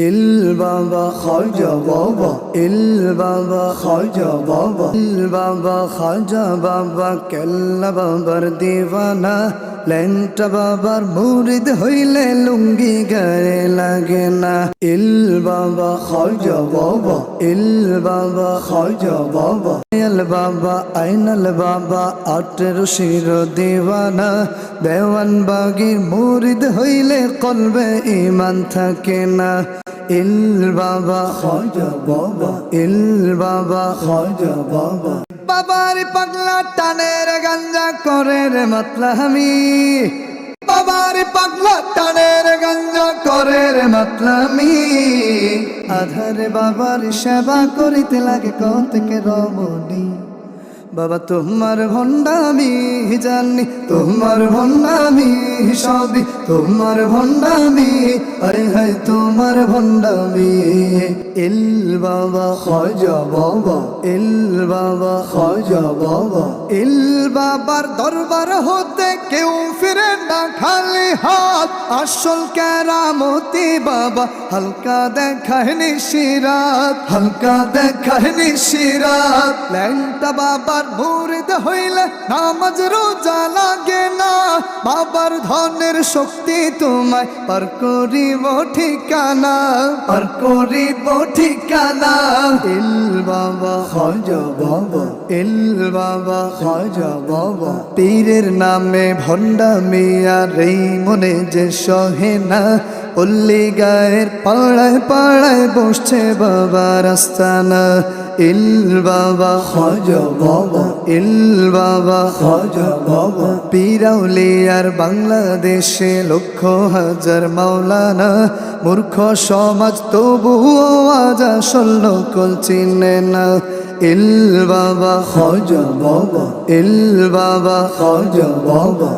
ইল বাবা খাজা বাবা, ইল বাবা খাজা বাবা, ইল বাবা খাজা বাবা, কেল্লা বাবার দিওয়ানা। ল্যাংটা বাবার মুরিদ হইলে লুঙ্গি গায়ে লাগে না। ইল বাবা খাজা বাবা, ইল বাবা খাজা বাবা, ইল বাবা আইনাল বাবা, 18 শির দিওয়ানা। দেওয়ান বাগির মুরিদ হইলে কলবে ঈমান থাকে না। ইল বাবা খাজা বাবা, ইল বাবা খাজা বাবা। বাবার পাগলা টানের গাঞ্জা করে রে মাতলামি, বাবার পাগলা টানের গাঞ্জা করে রে মাতলামি। আধারে বাবার সেবা করিতে লাগে কতকে রমণী। বাবা তোমার ভণ্ডামি জানি, তোমার ভণ্ডামি সবই তোমার ভণ্ডামি, আরে হায় তোমার ভণ্ডামি। ইল বাবা খাজা বাবা, ইল বাবা খাজা বাবা। ইল বাবার দরবার হতে কেউ ফিরে না খালি হাত। আসল কেরামতি বাবা হালকা দেখায় নিশিরাত, হালকা দেখায় নিশিরাত। ল্যাংটা বাবার মুরিদ হইলে নামাজ রোজা লাগে না। বাবার ধনের শক্তি তোমায় পার করিব ঠিকানা, পার করিব ঠিকানা। ইল বাবা খাজা বাবা, ইল বাবা খাজা বাবা। পীরের নামে ভণ্ডামি আর এই মনে যে সহে না। পল্লী গায়ের পাড়ায় পাড়ায় বসছে বাবার আস্তানা। ইল বাবা খাজা বাবা, ইল বাবা খাজা বাবা। পীর আউলিয়ার বাংলাদেশে লক্ষ হাজার মাওলানা। মূর্খ সমাজ তবুও আজ আসল নকল চিনে না। ইল বাবা খাজা বাবা, ইল বাবা খাজা বাবা।